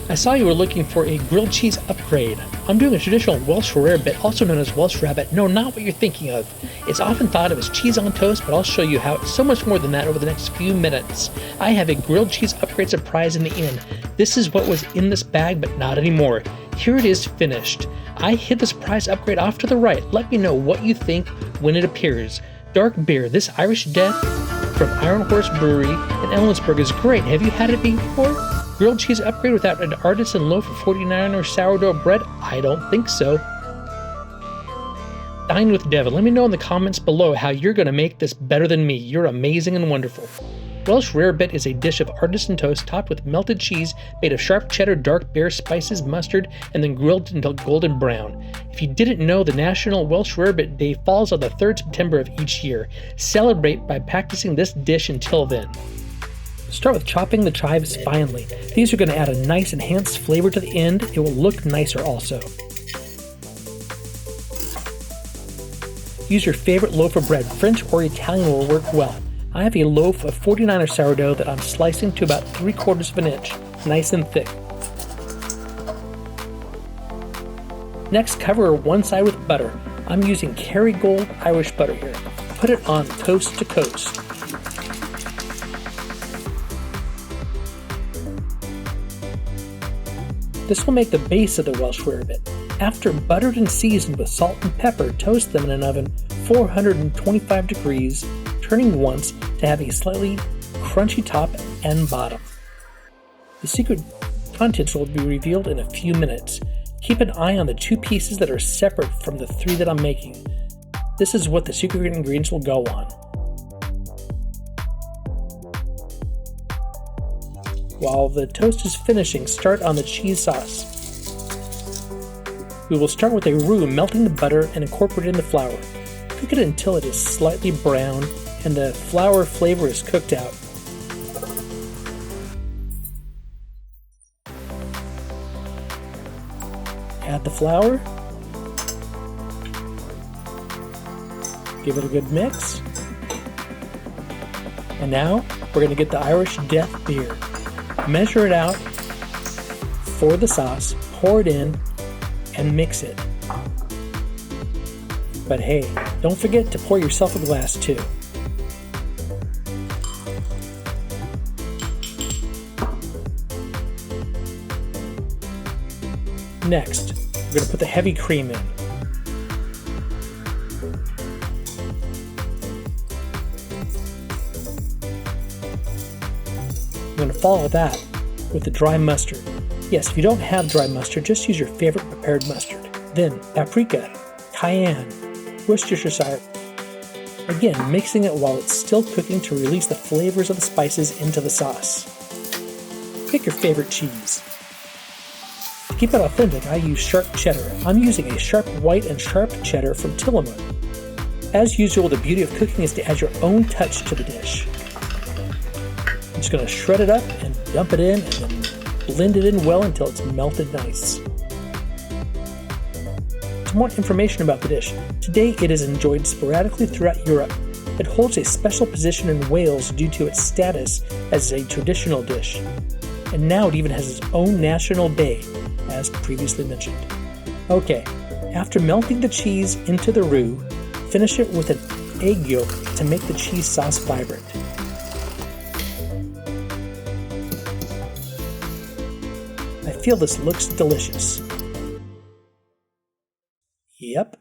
I saw you were looking for a grilled cheese upgrade. I'm doing a traditional Welsh Rarebit, also known as Welsh Rabbit. No, not what you're thinking of. It's often thought of as cheese on toast, but I'll show you how it's so much more than that over the next few minutes. I have a grilled cheese upgrade surprise in the end. This is what was in this bag, but not anymore. Here it is finished. I hid the surprise upgrade off to the right. Let me know what you think when it appears. Dark beer, this Irish Death from Iron Horse Brewery in Ellensburg is great. Have you had it before? Grilled cheese upgrade without an artisan loaf of 49er sourdough bread? I don't think so. Dine with Devin. Let me know in the comments below how you're going to make this better than me. You're amazing and wonderful. Welsh Rarebit is a dish of artisan toast topped with melted cheese made of sharp cheddar, dark beer, spices, mustard, and then grilled until golden brown. If you didn't know, the National Welsh Rarebit Day falls on the 3rd September of each year. Celebrate by practicing this dish until then. Start with chopping the chives finely. These are going to add a nice enhanced flavor to the end. It will look nicer also. Use your favorite loaf of bread. French or Italian will work well. I have a loaf of 49er sourdough that I'm slicing to about 3/4 of an inch, nice and thick. Next, cover one side with butter. I'm using Kerrygold Irish butter here. Put it on toast to coast. This will make the base of the Welsh Rarebit. After buttered and seasoned with salt and pepper, toast them in an oven 425 degrees, turning once to have a slightly crunchy top and bottom. The secret contents will be revealed in a few minutes. Keep an eye on the 2 pieces that are separate from the 3 that I'm making. This is what the secret ingredients will go on. While the toast is finishing, start on the cheese sauce. We will start with a roux, melting the butter and incorporating the flour. Cook it until it is slightly brown and the flour flavor is cooked out. Add the flour. Give it a good mix. And now we're going to get the Irish Death beer. Measure it out for the sauce, pour it in, and mix it. But hey, don't forget to pour yourself a glass too. Next, we're going to put the heavy cream in. I'm going to follow that with the dry mustard. Yes, if you don't have dry mustard, just use your favorite prepared mustard. Then paprika, cayenne, Worcestershire. Again, mixing it while it's still cooking to release the flavors of the spices into the sauce. Pick your favorite cheese. To keep it authentic, I use sharp cheddar. I'm using a sharp white and sharp cheddar from Tillamook. As usual, the beauty of cooking is to add your own touch to the dish. I'm just going to shred it up and dump it in and then blend it in well until it's melted nice. For more information about the dish, today it is enjoyed sporadically throughout Europe. It holds a special position in Wales due to its status as a traditional dish. And now it even has its own national day, as previously mentioned. Okay, after melting the cheese into the roux, finish it with an egg yolk to make the cheese sauce vibrant. I feel this looks delicious. Yep.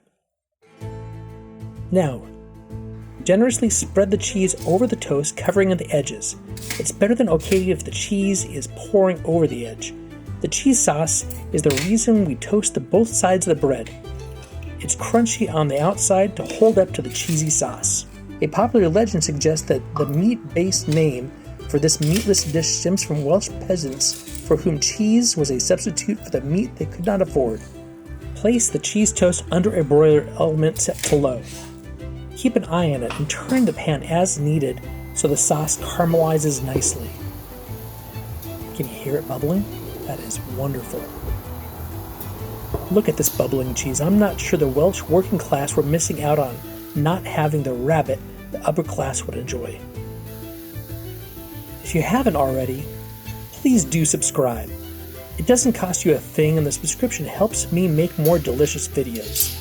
Now, generously spread the cheese over the toast, covering the edges. It's better than okay if the cheese is pouring over the edge. The cheese sauce is the reason we toast both sides of the bread. It's crunchy on the outside to hold up to the cheesy sauce. A popular legend suggests that the meat-based name for this meatless dish stems from Welsh peasants for whom cheese was a substitute for the meat they could not afford. Place the cheese toast under a broiler element set to low. Keep an eye on it and turn the pan as needed so the sauce caramelizes nicely. Can you hear it bubbling? That is wonderful. Look at this bubbling cheese. I'm not sure the Welsh working class were missing out on not having the rabbit the upper class would enjoy. If you haven't already, please do subscribe. It doesn't cost you a thing, and the subscription helps me make more delicious videos.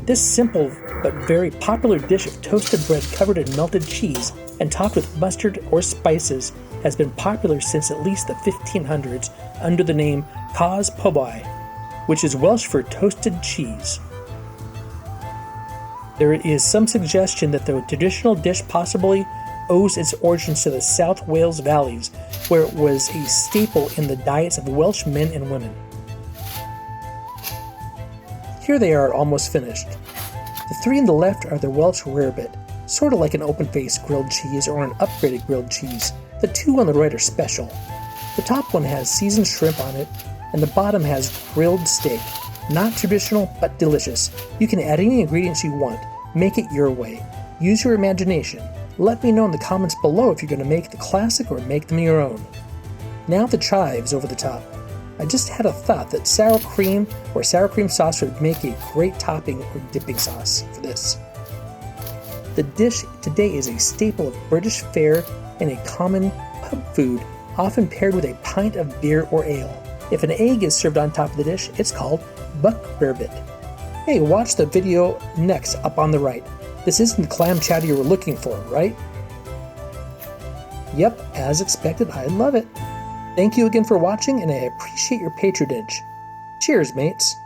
This simple but very popular dish of toasted bread covered in melted cheese and topped with mustard or spices has been popular since at least the 1500s under the name Cos Pobai, which is Welsh for toasted cheese. There is some suggestion that the traditional dish possibly owes its origins to the South Wales valleys, where it was a staple in the diets of Welsh men and women. Here they are, almost finished. The three on the left are the Welsh Rarebit, sort of like an open-faced grilled cheese or an upgraded grilled cheese. The two on the right are special. The top one has seasoned shrimp on it, and the bottom has grilled steak. Not traditional, but delicious. You can add any ingredients you want. Make it your way. Use your imagination. Let me know in the comments below if you're going to make the classic or make them your own. Now the chives over the top. I just had a thought that sour cream or sour cream sauce would make a great topping or dipping sauce for this. The dish today is a staple of British fare and a common pub food, often paired with a pint of beer or ale. If an egg is served on top of the dish, it's called Welsh Rarebit. Hey, watch the video next up on the right. This isn't the clam chowder you were looking for, right? Yep, as expected, I love it. Thank you again for watching, and I appreciate your patronage. Cheers, mates.